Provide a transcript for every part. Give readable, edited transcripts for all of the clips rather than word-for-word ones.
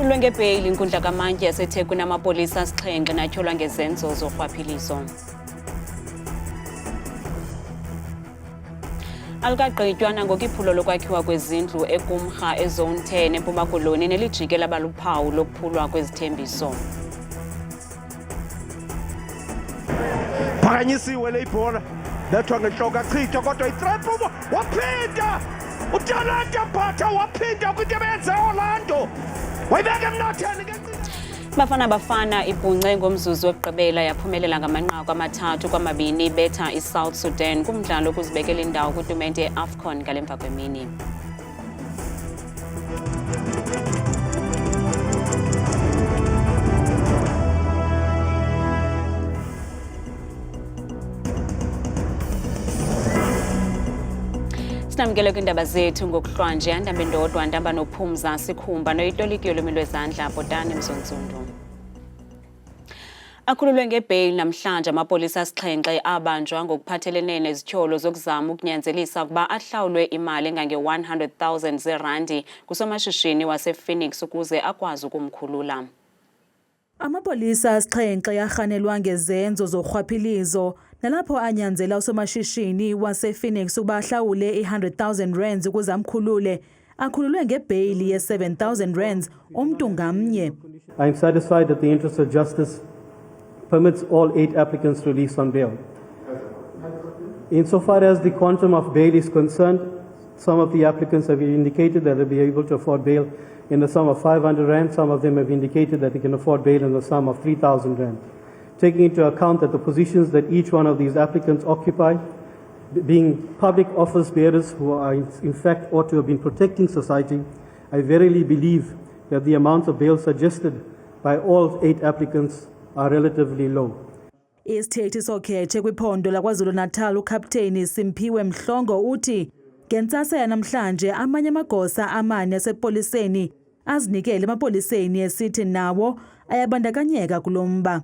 Akhululwe ngebheyili inkundla kaMantyi yaseThekwini amapolisa asixhenxe natyholwa ngezenzo zorhwaphilizo. Alikagqitywa nangoku iphulo lokwakhiwa kwezindlu ekumrha ezone 10 eMpuma Koloni nelijike laba luphawu lokuphulwa kwezithembiso. Phakanyisiwe le ibhola lethwa ngentloko achithwa kodwa itrap waphinda uTalanta Mbatha waphinda kwinto ebenze Orlando wayibeka emnotheni Bafana ibhunce ngomzuzu wokugqibela yaphumelela ngamanqaku 3-2 ibetha iSouth Sudan kumdlalo ukuzibekela indawo kwitumente yeAFCON ngalemva kwemini. Sinamkele kwindaba zethu ngokuhlwanje andambe ndodwa ndamba nophumza sikhumba noyitolikyo lwimi lwezandla Bhotani Mzonzundu. Akhululwe ngebheyili namhlanje amapolisa asixhenxe abanjwa ngokuphathelene nezithyolo zokuzama ukunyanzelisa ukuba ahlawulwe imali engange-100,000 zeerandi kusomashishini wasePhoenix ukuze akwazi ukumkhulula. Amapolisa asixhenxe arhanelwa ngezenzo zorhwaphilizo nalapho anyanzela usomashishini wasePhoenix ukuba ahlawule i-100,000 rands ukuze amkhulule. Akhululwe ngebheyili ye-7,000 rands umntu ngamnye. I am satisfied that the interest of justice permits all 8 applicants to release on bail. Insofar as the quantum of bail is concerned, some of the applicants have indicated that they'll be able to afford bail in the sum of 500 rand. Some of them have indicated that they can afford bail in the sum of 3,000 rand. Taking into account that the positions that each one of these applicants occupy, being public office bearers who are in fact ought to have been protecting society, I verily believe that the amount of bail suggested by all 8 applicants are relatively low. Isithethi sokhethe kwiphondo laKwaZulu-Natal uCaptain Simphiwe Mhlongo uthi ngentsasa yanamhlanje amanye amagosa amane asepoliseni azinikele emapoliseni esithi nawo ayabandakanyeka kulomba.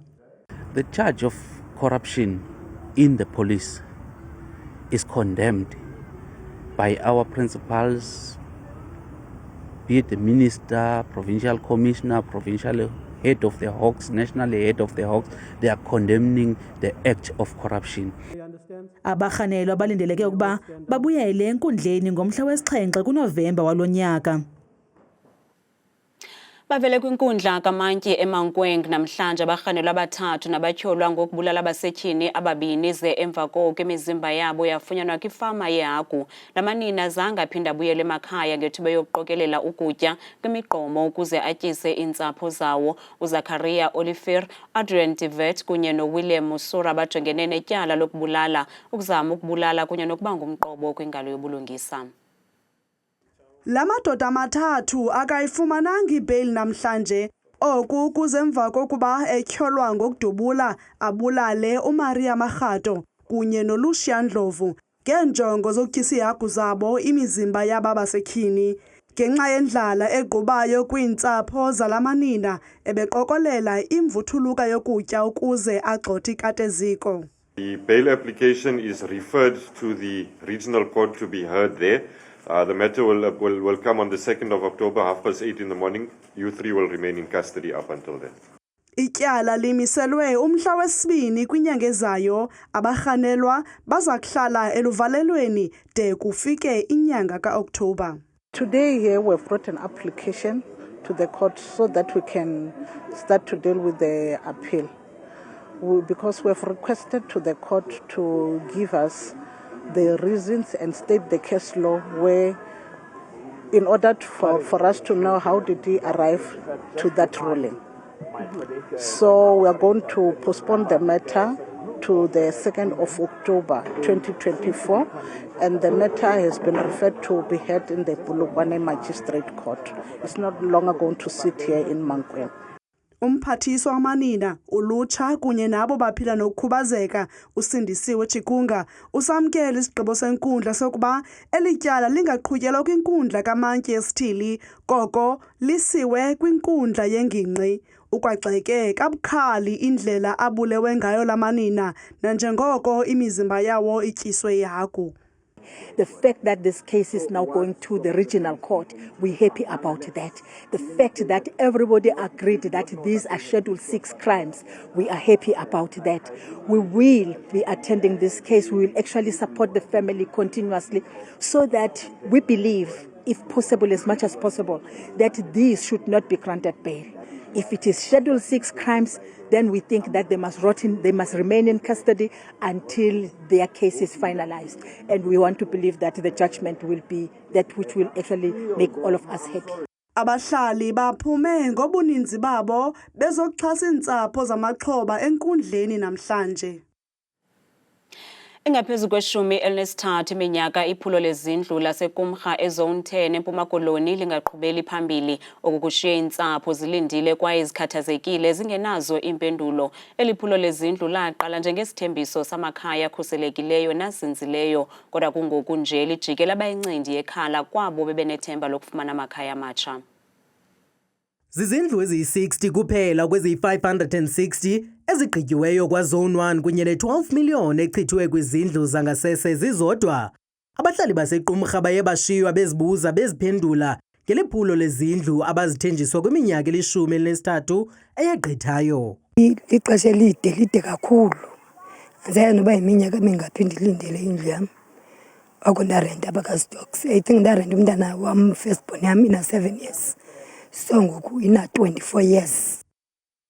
The charge of corruption in the police is condemned by our principals, be it the minister, provincial commissioner, provincial head of the Hawks, national head of the Hawks. They are condemning the act of corruption. Abarhanelwa balindeleke ukuba babuyele enkundleni ngomhla wesi-7 kuNovemba walonyaka. Bavele kwinkundla kaMantyi eMankweng namhlanje abarhanelwa abathathu nabatyholwa ngokubulala abasetyhini ababini ze emva koko imizimba yabo yafunyanwa kwifama yehagu. Lamanina zange aphinda abuyele emakhaya ngethuba yokuqokelela ukutya kwimigqomo ukuze atyise iintsapho zawo. uZakaria Oliver, Adrian Tivet kunye noWilliam Musura bajongene netyala lokubulala, ukuzama ukubulala kunye nokuba ngumqobo kwingalo yobulungisa. Lamadoda amathathu akayifumananga ibheyili namhlanje oku kuze emva kokuba etyholwa ngokudubula abulale uMaria Marhato kunye noLucia Ndlovu ngeenjongo zokutyisa ihagu zabo imizimba yaba basetyhini ngenxa yendlala egqubayo kwiintsapho zalamanina ebeqokolela imvuthuluka yokutya ukuze agxothe ikateziko. The bail application is referred to the regional court to be heard there. The matter will come on the 2nd of October, 8:30 in the morning. You 3 will remain in custody up until then. Ityala limiselwe umhla wesibini kwinyanga ezayo, abarhanelwa baza kuhlala eluvalelweni de kufike inyanga kaOktobha. Today here we've brought an application to the court so that we can start to deal with the appeal. Because we've requested to the court to give us the reasons and state the case law where in order for us to know how did he arrive to that ruling. So we are going to postpone the matter to the 2nd of October 2024 and the matter has been referred to be heard in the Polokwane Magistrate Court. It's not longer going to sit here in Mankweng. Umphathiswa wamanina, ulutsha kunye nabo baphila nokukhubazeka uSindisiwe Chikunga usamkele isigqibo senkundla sokuba elityala lingaqhutyelwa kwinkundla kaMantyi yesithili koko lisiwe kwinkundla yengingqi. Ukwagxeke kabukhali indlela abulewe ngayo lamanina nanjengoko imizimba yawo ityiswe ihagu. The fact that this case is now going to the regional court, we're happy about that. The fact that everybody agreed that these are Schedule 6 crimes, we are happy about that. We will be attending this case. We will actually support the family continuously so that we believe, if possible, as much as possible, that these should not be granted bail. If it is Schedule 6 crimes, then we think that they must remain in custody until their case is finalized. And we want to believe that the judgment will be that which will actually make all of us happy. Abahlali baphume ngobuninzi babo bezoxhasa iintsapho zamaxhoba enkundleni namhlanje. Ingaphezu kweshumi elinesithathu iminyaka iphulo lezindlu lasekumrha ezone 10 eMpuma Koloni lingaqhubeli phambili okukushiya iintsapho zilindile kwaye zikhathazekile zingenazo impendulo. Eliphulo lezindlu laqala njengesithembiso samakhaya akhuselekileyo nazinzileyo kodwa kungoku nje lijike laba yincindi yekhala kwabo bebenethemba lokufumana amakhaya amatsha. Zizindlu eziyi-60 kuphela kwezi-560 ezigqityiweyo kwaZone 1 kunye ne-12 million echithwe kwizindlu zangasese zizodwa. Abahlali basequmrha baye bashiywa bezibuza beziphendula ngeliphulo lezindlu abazithenjiswa kwiminyaka eli-13 eyagqithayo. Ixesha lide kakhulu. Andizayazi noba yiminyaka mingaphi ndilindele indlu yam. Akundarenta abakastocks. I think ndarenta umntana wam firstborn yam ina 7 years. So ngoku ina 24 years.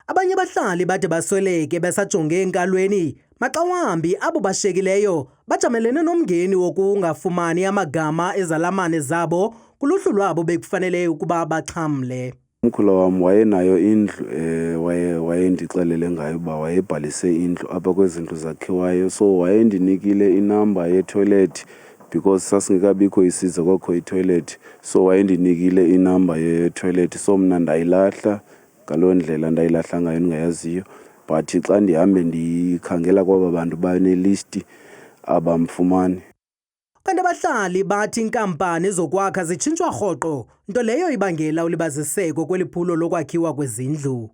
Abanye abahlali bade basweleke besajonge enkalweni maxa wambi abo bashekileyo bajamelene nomngeni wokungafumani amagama ezalamane zabo kuluhlu lwabo bekufanele ukuba baxhamle. Umkhulu wam wayenayo indlu wayendixelele ngayo uba wayebhalise indlu apha kwezindlu zakhiwayo, so wayendinikile inamba ye-toilet because sasingekabikho isiza kwakho i-toilet, so wayendinikile inamba ye-toilet, so mna ndayilahla ngaloo ndlela ndayilahla ngayo ndingayaziyo. But xa ndihambe ndikhangela kwaba bantu banelisti abamfumani. Kanti abahlali bathi inkampani zokwakha zitshintshwa rhoqo, nto leyo ibangela ulibaziseko kweliphulo lokwakhiwa kwezindlu.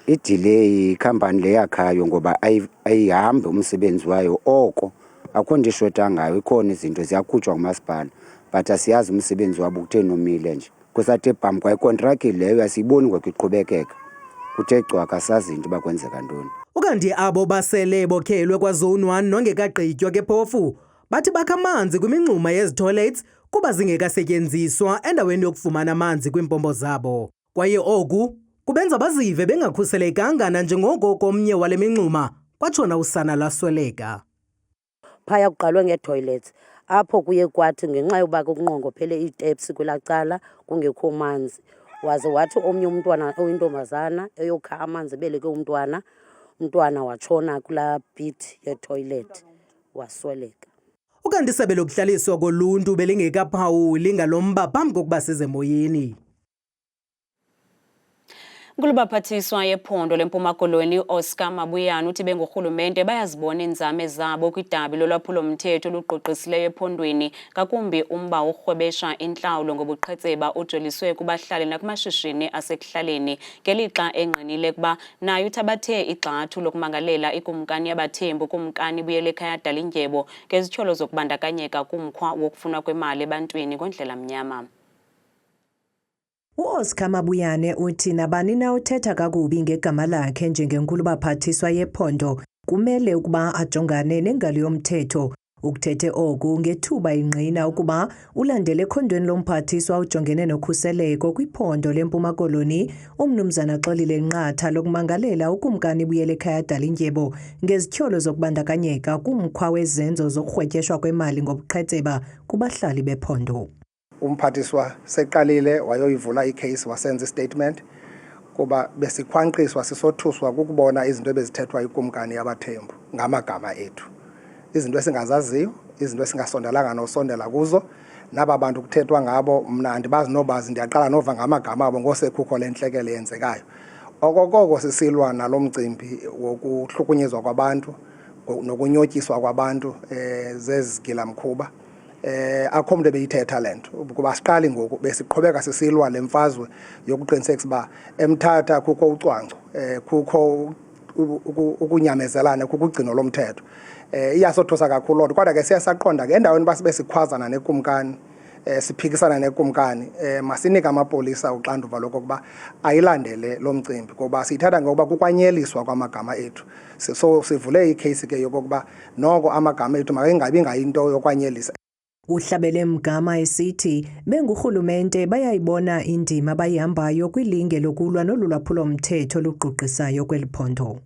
Idelay ikhampani leyakhayo ngoba ayihambi umsebenzi wayo oko. Akho nje shota ngayo, ikhona izinto ziyakhutshwa ngumasipala but asiyazi umsebenzi wabo kutheni umile nje. Kusathe bhambu kwayicontract leyo asiyiboni ngokuqhubekeka. Kuthe cwaka sazi into bakwenzeka ntoni. Ukanti abo basele bokhelwe kwaZone 1 nongekagqitywa kephofu bathi bakha amanzi kwimingxuma yezitoilets kuba zingekasetyenziswa endaweni yokufumana amanzi kwimpompo zabo. Kwaye oku kubenza bazive bengakhuselekanga nanjengoko komnye wale mingxuma kwatshona usana lasweleka. Phaya kuqalwe ngetoilets apho kuye kwathi ngenxa yoba kunqongophele iiteps kwelacala kungekho manzi, waze wathi omnye umntwana oyintombazana eyokha amanzi beleke umntwana watshona kulaa pit yetoilet wasweleka. Ukanti isebe lokuhlaliswa koluntu belingekaphawuli ngalomba phambi kokuba size emoyeni. Kulubaphathiswa yephondo leMpuma Koloni Oscar Mabuyane uthi bengurhulumente bayazibona inzame zabo kwidabi lolwaphulo mthetho oluqoqisileyo ephondweni, ngakumbi umba urhwebesha intlawulo ngobuqhetseba ujoliswe kubahlali nakumashishini asekuhlaleni, ngelixa engqinile kuba nayo uthabathe igxathu lokumangalela ikumkani yabathembu kumkani Buyelekhaya Dalindyebo ngezityholo zokubandakanyeka kumkhwa wokufuna kwemali ebantwini ngondlela mnyama. U-Oscar Mabuyane uthi nabani na uthetha kakubi ngegama lakhe njengenkulu baphathiswa yephondo kumele ukuba ajongane nengalo yomthetho. Ukuthethe oku ngethuba ingqina ukuba ulandele ekhondweni lomphathiswa ujongene nokhuseleko kwiphondo leMpuma Koloni umnumzana Xolile Nqatha lokumangalela ukumkani Buyelekhaya Dalindyebo ngezityholo zokubandakanyeka kumkhwa wezenzo zokurhwetyeshwa kwemali ngobuqhetseba kubahlali bephondo. Umphathiswa seqalile wayoyivula icase wasenza statement kuba besikhwankqiswa sisothuswa kukubona izinto ebezithethwa ikumkani yabathembu ngamagama ethu, izinto esingazaziyo, izinto esingasondelanga nosondela kuzo, naba bantu kuthethwa ngabo mna andibazi nobazi, ndiyaqala nova ngamagama abo ngosekukho lentlekele yenzekayo. Okokoko sisilwa nalomcimbi wokuhlukunyezwa kwabantu nokunyotyiswa kwabantu zezigilamkhuba. Akho mntu ebeyithetha le nto kuba siqali ngoku besiqhubeka sisilwa le mfazwe yokuqinisekisa uba eMthatha kukho ucwangco, kukho ukunyamezelana kukugcino lomthetho. Iyasothusa kakhulu loo nto, kodwa ke siyasaqonda ke endaweni basibe sikhwazana nekumkani siphikisana nekumkani masinike amapolisa uxanduva lokokuba ayilandele lo mcimbi ngoba siyithatha ngokuba kukwanyeliswa kwamagama ethu. So sivule icase ke yokokuba noko amagama ethu makengabi ngayinto yokwanyelisa. Uhlabele Mgama esithi bengurhulumente bayayibona indima abayihambayo kwilinge lokulwa nolulwaphulo mthetho luquqisayo kweli phondo.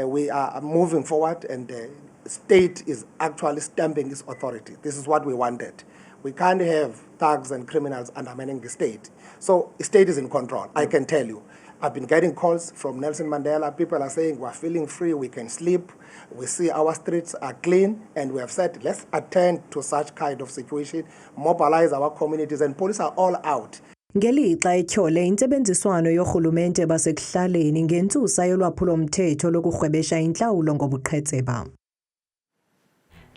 We are moving forward and the state is actually stamping its authority. This is what we wanted. We can't have thugs and criminals undermining the state. So the state is in control, I can tell you. I've been getting calls from Nelson Mandela. People are saying we're feeling free, we can sleep. We see our streets are clean, and we have said let's attend to such kind of situation, mobilize our communities, and police are all out. Ngelixa etyhole intsebenziswano yorhulumente basekuhlaleni ngentsusa yolwaphulo mthetho lokurhwebesha intlawulo ngobuqhetseba.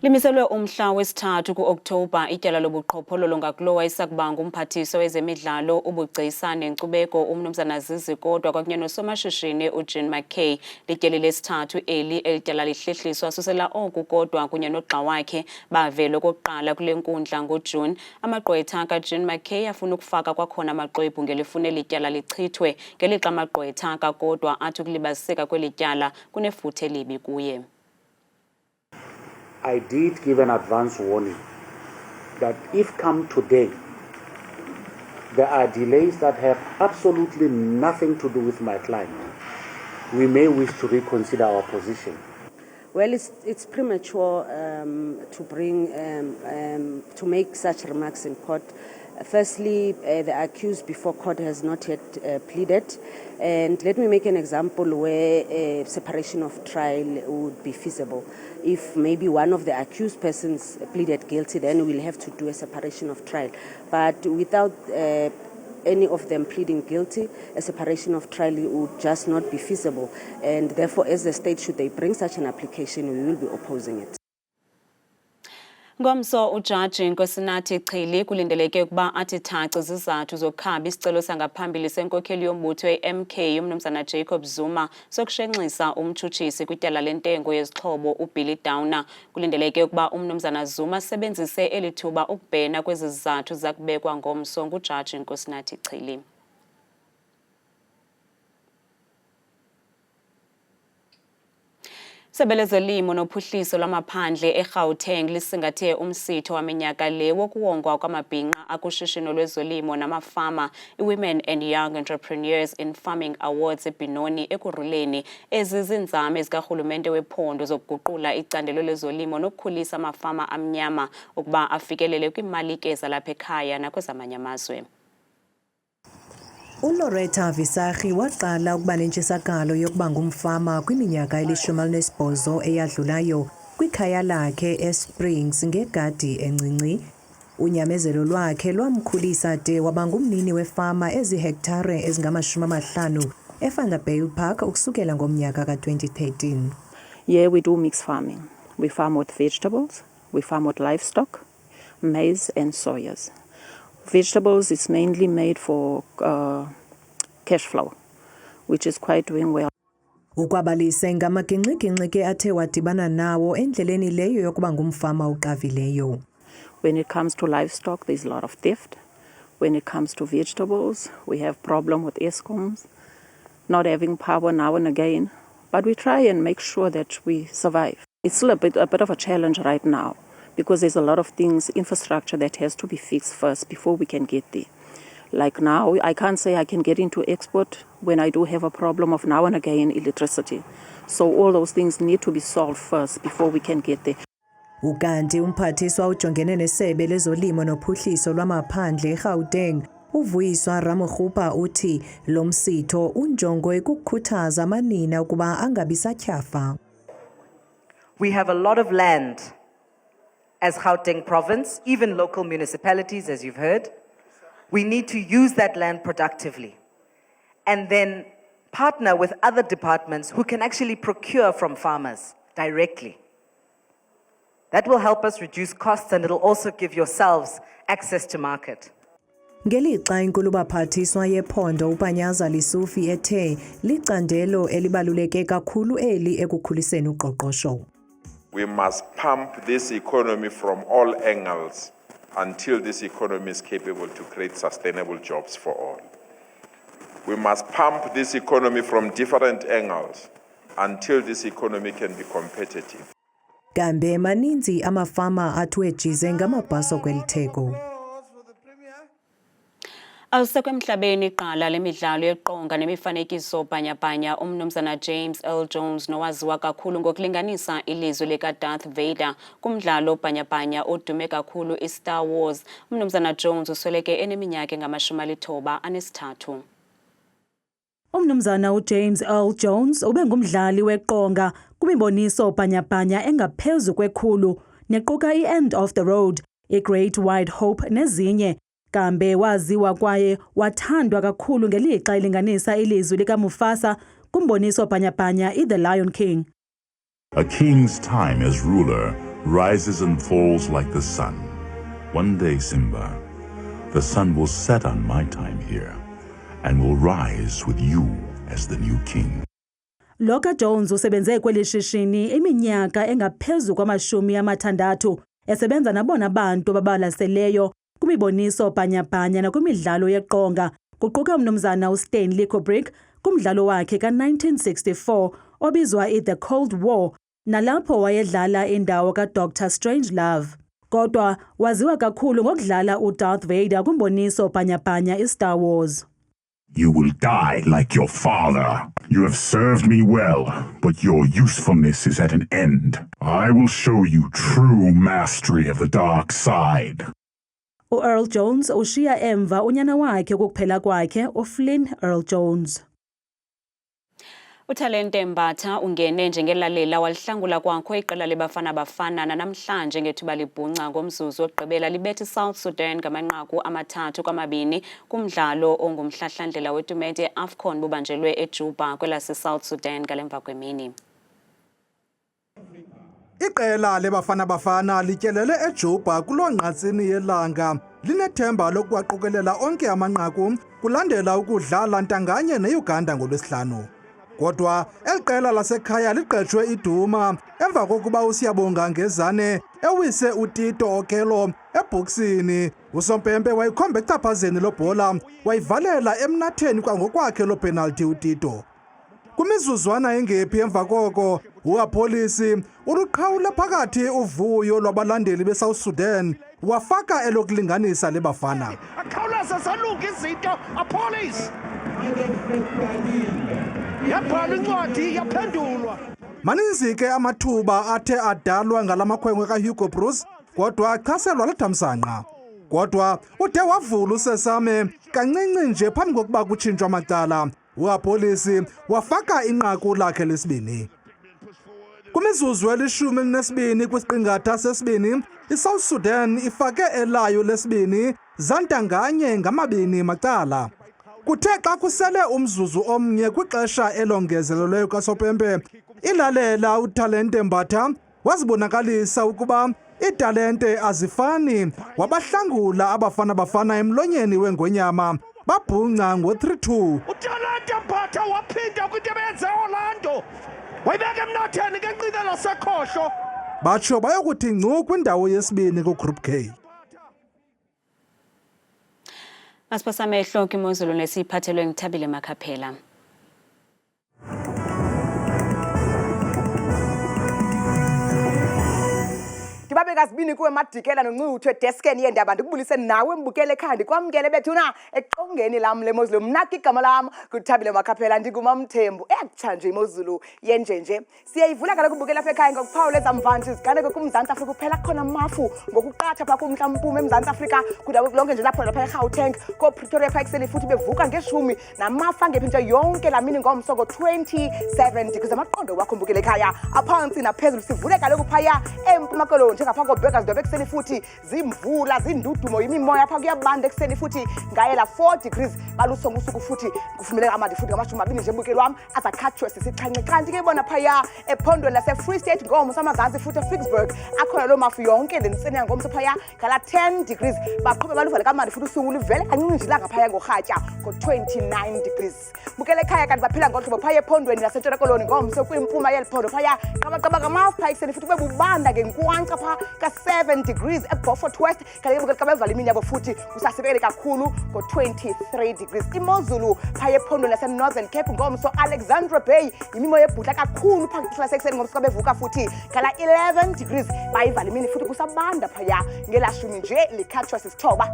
Limiselwe umhla wesithathu ku-Oktoba ityala lobuqhophololo ngakulowa isakubanga umphathiswa wezemidlalo ubugcisa nenkcubeko umnumzana Zizi kodwa kwakunye nosomashishini uJean McKay. Lityeli lesithathu elityala lihlehliswa susela oku kodwa kunye nogxa wakhe bavele okokuqala kule nkundla ngoJuni. Amagqwetha kaJean McKay afuna ukufaka kwakhona amaxwebhu ngelifune lityala lichithwe ngelixa amagqwetha kakodwa athi ukulibaziseka kweli tyala kunefuthe elibi kuye. I did give an advance warning that if come today, there are delays that have absolutely nothing to do with my client, we may wish to reconsider our position. Well, it's premature to bring to make such remarks in court. Firstly, the accused before court has not yet pleaded. And let me make an example where separation of trial would be feasible. If maybe one of the accused persons pleaded guilty, then we'll have to do a separation of trial. But without any of them pleading guilty, a separation of trial would just not be feasible. And therefore, as the state, should they bring such an application, we will be opposing it. Ngomso ujaji Nkosinathi Chili kulindeleke ukuba athi thaca izizathu zokukhaba isicelo sangaphambili senkokheli yombutho MK umnumzana Jacob Zuma sokushenxisa umtshutshisi kwityala lentengo yezixhobo uBilly Downer. Kulindeleke ukuba umnumzana Zuma sebenzise elithuba ukubhena kwezi zizathu zakubekwa ngomso ngujaji Nkosinathi Chili. Sebelezolimo nophuhliso lwamaphandle eGauteng lisingathe umsitho waminyaka le wokuwongwa kwamabhinqa akushishino lwezolimo namafama iWomen and Young Entrepreneurs in Farming Awards eBinoni ekuruleni. Ezizinzame zikarhulumente wephondo zokuguqula icandelo lezolimo nokukhulisa amafama amnyama ukuba afikelele kwimalike zalapha ekhaya nakwezamanye amazwe. uLoretta Visagie waqala ukuba nentshisakalo yokuba ngumfama kwiminyaka eli-18 eyadlulayo kwikhaya lakhe eSprings ngegadi encinci. Unyamezelo lwakhe lwamkhulisa de waba ngumnini wefama ezihektare ezingama-50 eVanderbijl Park ukusukela ngomnyaka ka-2013. Yeah, we do mixed farming. We farm with vegetables, we farm with livestock, maize and soyas. Vegetables is mainly made for cash flow, which is quite doing well. Ukwabalise ngamaginxiginxi ke athe wadibana nawo endleleni leyo yokuba ngumfama uqavileyo. When it comes to livestock, there's a lot of theft. When it comes to vegetables, we have problem with Eskoms not having power now and again, but we try and make sure that we survive. It's still a bit of a challenge right now, because there's a lot of things, infrastructure that has to be fixed first before we can get there. Like now, I can't say I can get into export when I do have a problem of now and again electricity. So all those things need to be solved first before we can get there. Ukanti umphathiswa ujongene nesebe lezolimo nophuhliso lwamaphandle eGauteng uVuyiswa Ramokgopa uthi lo msitho unjongo ekukhuthaza amanina ukuba angabi satyhafa. We have a lot of land as Gauteng province, even local municipalities, as you've heard. We need to use that land productively and then partner with other departments who can actually procure from farmers directly. That will help us reduce costs and it'll also give yourselves access to market. Ngelixa inkulu baphathiswa yephondo uPanyaza Lesufi ethe licandelo elibaluleke kakhulu eli ekukhuliseni uqoqosho. We must pump this economy from all angles until this economy is capable to create sustainable jobs for all. We must pump this economy from different angles until this economy can be competitive. Kambe maninzi amafama atwejize ngamabhaso kwelitheko. Awusekho emhlabeni iqala lemidlalo yeqonga nemifanekiso bhanyabhanya umnumzana James Earl Jones nowaziwa kakhulu ngokulinganisa ilizwi lika Darth Vader kumdlalo bhanyabhanya odume kakhulu iStar Wars. Umnumzana Jones usweleke eneminyaka engama-93. Umnumzana uJames Earl Jones ubengumdlali weqonga kwimiboniso bhanyabhanya engaphezu kwekhulu nequka iEnd of the Road, iGreat Wide Hope nezinye. Kambe waziwa kwaye wathandwa kakhulu ngelixa elinganisa ilizwi lika Mufasa kumboniso bhanyabhanya iThe Lion King. A king's time as ruler rises and falls like the sun. One day, Simba, the sun will set on my time here and will rise with you as the new king. Loka Jones usebenze kweli shishini iminyaka engaphezu kwama-60 esebenza nabona bantu babalaseleyo kumiboniso bhanyabhanya nakwimidlalo yeqonga kuquka umnumzana uStanley Kubrick kumdlalo wakhe ka-1964 obizwa iThe Cold War nalapho wayedlala indawo kaDr Strangelove. Kodwa waziwa kakhulu ngokudlala uDarth Vader kumboniso bhanyabhanya iStar Wars. You will die like your father. You have served me well, but your usefulness is at an end. I will show you true mastery of the dark side. Earl Jones ushiya emva unyana wakhe ukuphela kwakhe uFlynn Earl Jones. Uthalente Mbatha ungene njengelalela walihlangula kwakho iqela lebafana bafana namhlanje ngethuba libhunca ngomzuzu wokugqibela libethe South Sudan ngamanqaku 3-2 kumdlalo ongumhlahlandlela wetumente yeAFCON bubanjelwe eJuba kwelase South Sudan ngalemva kwemini. Iqela lebafana bafana lityelele eJuba kulonqatsini yelanga linethemba lokuwaqokelela onke amanqaku kulandela ukudlala ntanganye neUganda ngolwesihlanu. Kodwa eliqela lasekhaya liqetshwe iduma emva kokuba uSiyabonga Ngezane ewise uTito Okelo ebhoksini. Usompempe wayikhomba echaphazeni lobhola wayivalela emnatheni kwangokwakhe lo penalty uTito. Kumizuzwana engephi emva koko uApolisi uruqhawula phakathi uvuyo lwabalandeli beSouth Sudan wafaka elokulinganisa lebafana. Akhawuleza salunga izinto aPolice. Yabhala incwadi yaphendulwa. Maninzi ke amathuba athe adalwa ngalamakhwenkwe kaHugo Bruce kodwa achaselwa ledamsanqa. Kodwa ude wavula usesame kancinci nje phambi kokuba kutshintshwe amacala. uApolisi wafaka inqaku lakhe lesibini. Kumizuzu eli-12 kwisiqingatha sesibini, iSouth Sudan ifake elayo lesibini zantanganye ngamabini macala. Kuthe xa kusele umzuzu omnye kwixesha elongezelelweyo kaSopempe, ilalela uThalente Mbatha wazibonakalisa ukuba italente azifani, wabahlangula abafana bafana emlonyeni wengonyama babhunca ngo-3-2. uThalente Mbatha waphinda kwindebe yenze Orlando wayibeka emnatheni ngenqina lasekhohlo batsho bayokuthi ngcu kwindawo yesibini kuGroup K. Masiphasamehlo kwimozulu nesiphathelwe ngithabile Makhaphela. Ndibabeka sibini kuwe Madikela noNcuthu edeskeni yendaba ndikubulise nawe mbukele ekhaya kwamkele bethuna eqongeni lam lemozulu mnaki igama lam kuthabile Makhaphela ndingumamthembu ekuthanje imozulu yenjenje siyayivula kaloku ubukela apha ekhaya ngokuphawula ezamvanti zikaneke kuMzantsi Afrika kuphela khona mafu ngokuqatha pha kumntla-mpuma eMzantsi Afrika kudawo lonke nje lapho lapha eGauteng koPretoria pha ekuseni futhi bevuka ngeshumi namafu angephi nje yonke lamini ngomso ngo-27 kuze amaqondo wakho mbukele ekhaya aphantsi naphezulu sivule kaloku phaya eMpuma Koloni njengapha bheka zidobe ekseni futhi zimvula zindudumo imimoya pha kuyabanda ekseni futhi ngayela 4 degrees balusonga usuku futhi kuvumeleka amandi futhi ngamashumi 2 nje bukeli wami azakhathwe sisixhanxe kanti ke bona phaya ephondweni lase Free State ngomo samazansi futhi eFixburg akhona lo mafu yonke lensene ngomso phaya kala 10 degrees baqhube baluvale kamandi futhi usuku livele kancinci nje la ngaphaya ngorhatya ngo29 degrees bukele ekhaya kanti baphila ngohlobo phaya ephondweni lasentshona koloni ngomso kwimpuma yeliphondo phaya qabaqaba ngamafu phaya ekseni futhi bebubanda ngenkwanca pha ka7 degrees eBeaufort West kanti bukele kabevala imini yabo futhi kusasebele kakhulu ngo23 degrees imozulu phaya ephondweni lase Northern Cape ngomso Alexandra Bay imimoya ebhudla kakhulu phakathi lasekuseni ngomso bevuka futhi kala 11 degrees bayivala imini futhi kusabanda phaya ngelashumi nje likhathwa sisithoba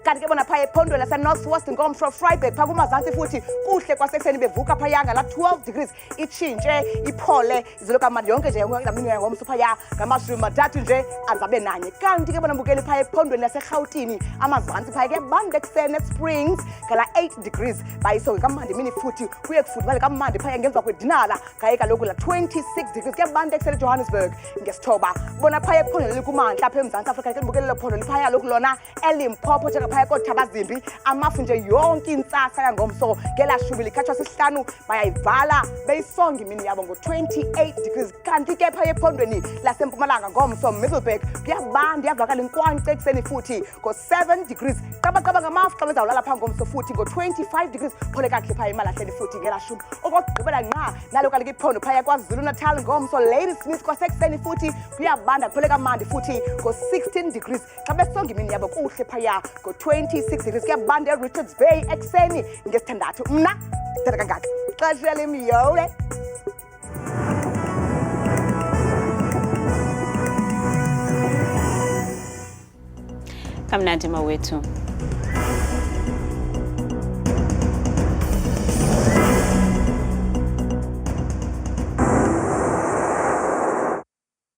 kanti ke bona phaya ephondweni lase Northwest ngomso Vryburg pha kumazantsi futhi kuhle kwasekuseni bevuka phaya ngala 12 degrees itshintshe iphole iziloka manje yonke nje ngamini ngomso phaya ngamashumi 3 nje azabe nanye kanti ke bona bukeli phaya ephondweni lase Gauteng amazantsi phaya ke banda ekseni Springs kala 8 degrees bayisonke kamandi imini futhi kuye kufudumala kamandi phaya ngemva kwedinala kaye kaloku la 26 degrees kuyabanda ekseni Johannesburg ngesithoba bona phaya ephondweni likumantla apha eMzantsi Afrika ke bukeli lephondo liphaya lokhu lona eLimpopo phaya koThabazimbi amafu nje yonke intsasa yangomso ngelashumi likhathwa sisihlanu bayayivala beyisonga imini yabo ngo28 degrees kanti ke phaya ephondweni lasempumalanga ngomso Middelburg kuyabanda yavakala inkwanca ekseni futhi ngo7 degrees qabaqaba ngamafu xa bezawulala pha ngomso futhi ngo25 degrees phole kahle phaya eMalahleni futhi ngelashumi okugqibela nqa nalo kali iphondo phaya kwaZulu Natal ngomso Ladysmith kwasekuseni futhi kuyabanda kuphole kamandi futhi ngo16 degrees xa besonga imini yabo kuhle phaya ngo26 degrees kuyabanda eRichards Bay ekseni ngesithandathu mna tata kangaka xesha lemiyole kamnandi mawethu